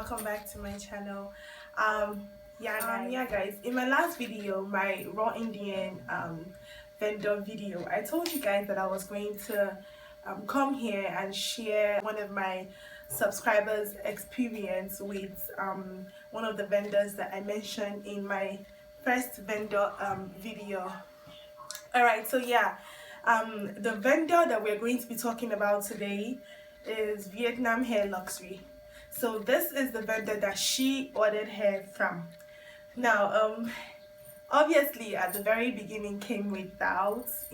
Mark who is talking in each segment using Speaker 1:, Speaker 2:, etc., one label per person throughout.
Speaker 1: welcome back to my channel. Yeah guys, in my last video, my raw Indian vendor video, I told you guys that I was going to come here and share one of my subscribers experience with one of the vendors that I mentioned in my first vendor video. Alright, so yeah, the vendor that we're going to be talking about today is Vietnamhairluxury. So this is the vendor that she ordered hair from. Now, obviously at the very beginning came with doubts,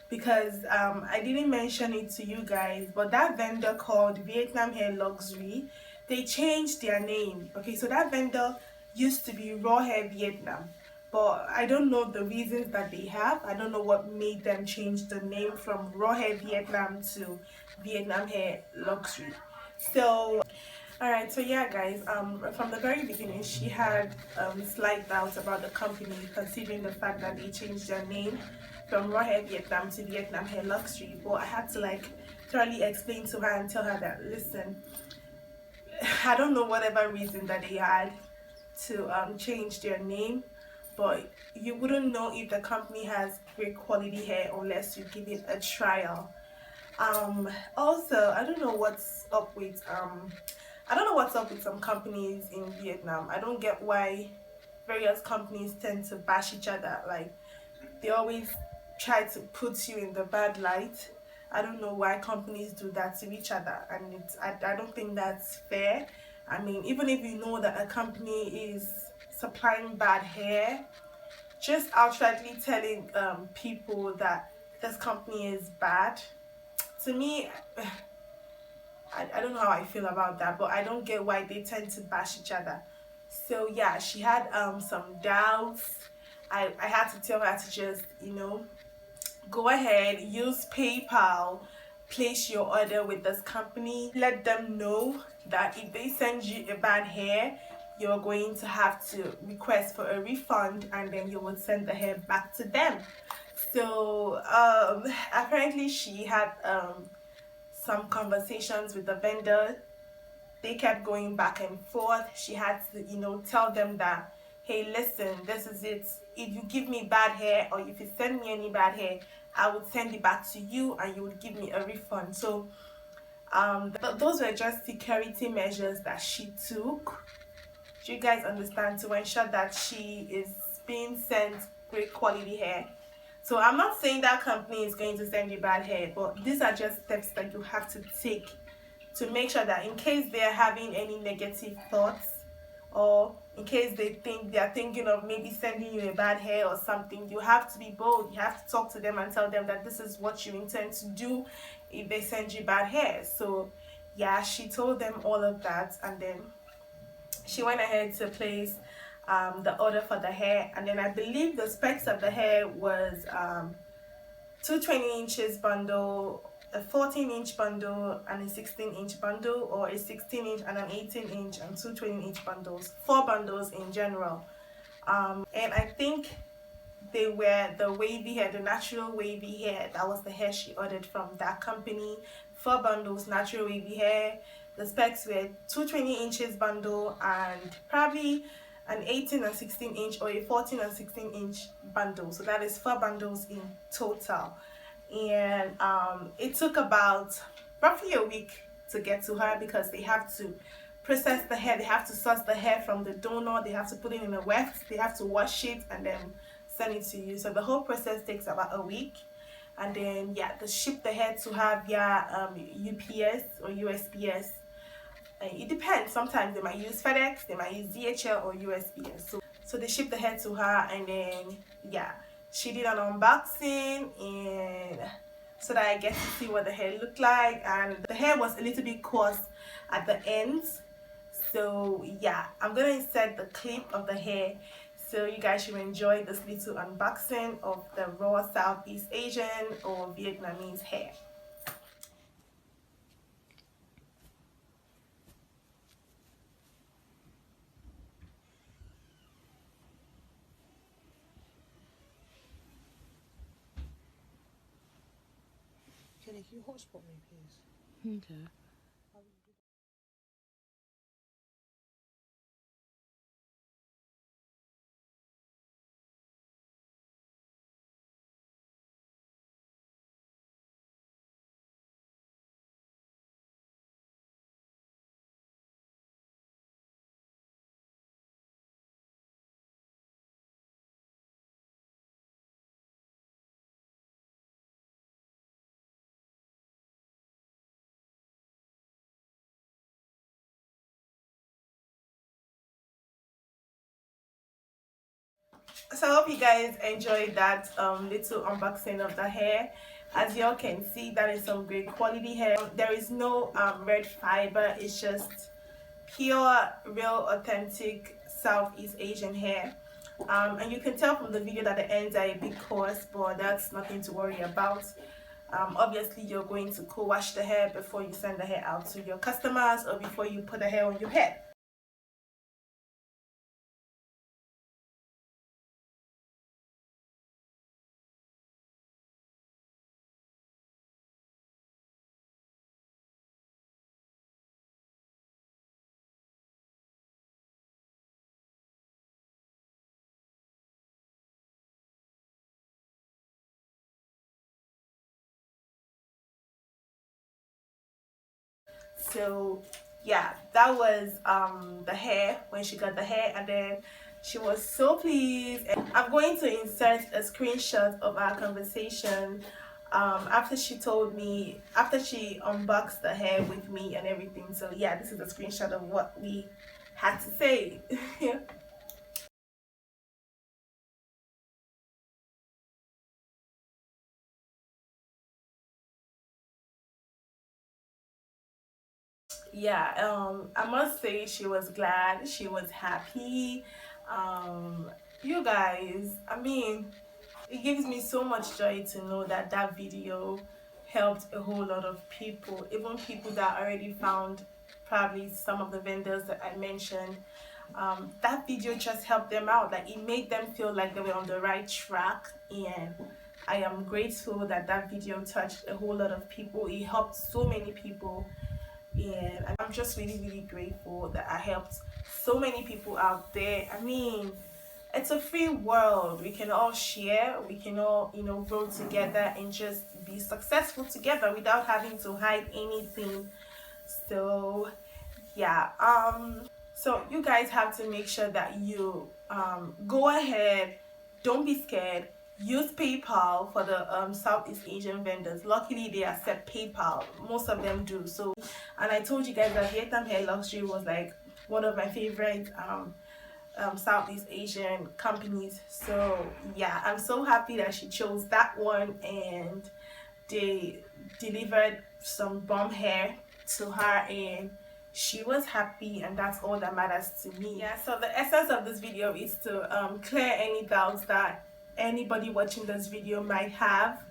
Speaker 1: because I didn't mention it to you guys, but that vendor called Vietnamhairluxury, they changed their name. Okay, so that vendor used to be Raw Hair Vietnam, but I don't know the reasons that they have. I don't know what made them change the name from Raw Hair Vietnam to Vietnamhairluxury. So alright, so yeah guys, from the very beginning she had slight doubts about the company, considering the fact that they changed their name from Raw Hair Vietnam to Vietnamhairluxury. But I had to thoroughly explain to her and tell her that, listen, I don't know whatever reason that they had to change their name, but you wouldn't know if the company has great quality hair unless you give it a trial. Also, I don't know what's up with some companies in Vietnam. I don't get why various companies tend to bash each other. Like, they always try to put you in the bad light. I don't know why companies do that to each other, and I don't think that's fair. I mean, even if you know that a company is supplying bad hair, just outrightly telling people that this company is bad, to me, I don't know how I feel about that, but I don't get why they tend to bash each other. So yeah, she had some doubts. I had to tell her to just, go ahead, use PayPal, place your order with this company. Let them know that if they send you a bad hair, you're going to have to request for a refund, and then you will send the hair back to them. So apparently she had some conversations with the vendor. They kept going back and forth. She had to, tell them that, hey, listen, this is it. If you give me bad hair, or if you send me any bad hair, I would send it back to you and you would give me a refund. So those were just security measures that she took. Do you guys understand? To ensure that she is being sent great quality hair. So I'm not saying that company is going to send you bad hair, but these are just steps that you have to take to make sure that in case they're having any negative thoughts, or in case they're thinking of maybe sending you a bad hair or something, you have to be bold. You have to talk to them and tell them that this is what you intend to do if they send you bad hair. So yeah, she told them all of that, and then she went ahead to place the order for the hair. And then I believe the specs of the hair was two 20 inches bundle, a 14-inch bundle, and a 16-inch bundle, or a 16-inch and an 18-inch and two 20-inch bundles, 4 bundles in general. And I think they were the wavy hair, the natural wavy hair. That was the hair she ordered from that company. 4 bundles, natural wavy hair. The specs were two 20 inches bundle and probably an 18 and 16 inch, or a 14 and 16 inch bundle. So that is 4 bundles in total. And it took about roughly a week to get to her, because they have to process the hair, they have to source the hair from the donor, they have to put it in a weft, they have to wash it and then send it to you. So the whole process takes about a week. And then yeah, they ship the hair to her via UPS or USPS. It depends. Sometimes they might use FedEx, they might use DHL or USPS. So they ship the hair to her, and then yeah, she did an unboxing, and so that I get to see what the hair looked like. And the hair was a little bit coarse at the ends. So yeah, I'm gonna insert the clip of the hair, so you guys should enjoy this little unboxing of the raw Southeast Asian or Vietnamese hair.
Speaker 2: Can you hotspot me, please?
Speaker 3: Okay.
Speaker 1: So I hope you guys enjoyed that little unboxing of the hair. As y'all can see, that is some great quality hair. There is no red fiber. It's just pure, real, authentic Southeast Asian hair. And you can tell from the video that the ends are a bit coarse, but that's nothing to worry about. Obviously, you're going to co-wash the hair before you send the hair out to your customers or before you put the hair on your head. So yeah, that was the hair, when she got the hair, and then she was so pleased. And I'm going to insert a screenshot of our conversation after she unboxed the hair with me and everything. So yeah, this is a screenshot of what we had to say. Yeah, I must say she was glad, she was happy. um you guys, I mean, it gives me so much joy to know that that video helped a whole lot of people, even people that already found probably some of the vendors that I mentioned. That video just helped them out, like it made them feel like they were on the right track. And I am grateful that that video touched a whole lot of people. It helped so many people, and I'm just really, really grateful that I helped so many people out there. I mean, it's a free world. We can all share, we can all, grow together and just be successful together without having to hide anything. So yeah, so you guys have to make sure that you go ahead, don't be scared. Use PayPal for the Southeast Asian vendors. Luckily, they accept PayPal. Most of them do. So, and I told you guys that Vietnamhairluxury was like one of my favorite Southeast Asian companies. So yeah, I'm so happy that she chose that one, and they delivered some bomb hair to her, and she was happy, and that's all that matters to me. Yeah, so the essence of this video is to clear any doubts that anybody watching this video might have.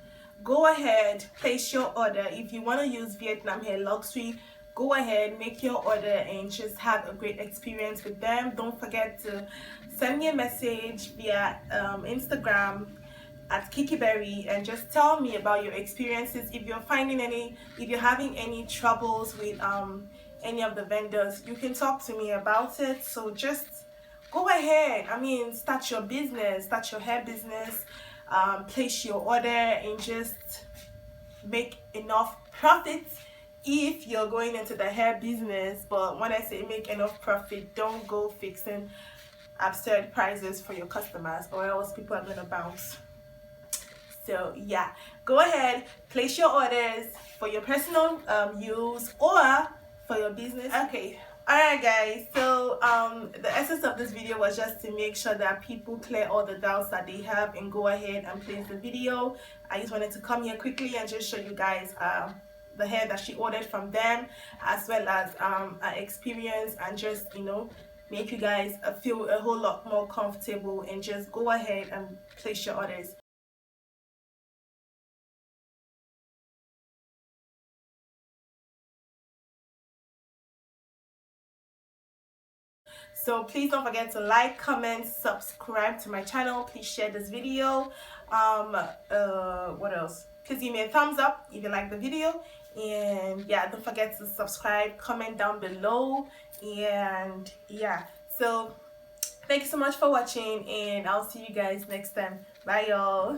Speaker 1: Go ahead, place your order. If you want to use Vietnamhairluxury, go ahead, make your order and just have a great experience with them. Don't forget to send me a message via Instagram at Kikiberry and just tell me about your experiences. If you're having any troubles with any of the vendors, you can talk to me about it. So just go ahead. I mean, start your business, start your hair business, place your order and just make enough profit if you're going into the hair business. But when I say make enough profit, don't go fixing absurd prices for your customers, or else people are gonna bounce. So yeah, go ahead, place your orders for your personal use or for your business. Okay, alright guys, so the essence of this video was just to make sure that people clear all the doubts that they have and go ahead and place the video. I just wanted to come here quickly and just show you guys the hair that she ordered from them, as well as her experience, and just make you guys feel a whole lot more comfortable, and just go ahead and place your orders. So please don't forget to like, comment, subscribe to my channel. Please share this video. What else? Please give me a thumbs up if you like the video. And yeah, don't forget to subscribe, comment down below. And yeah, so thank you so much for watching, and I'll see you guys next time. Bye y'all.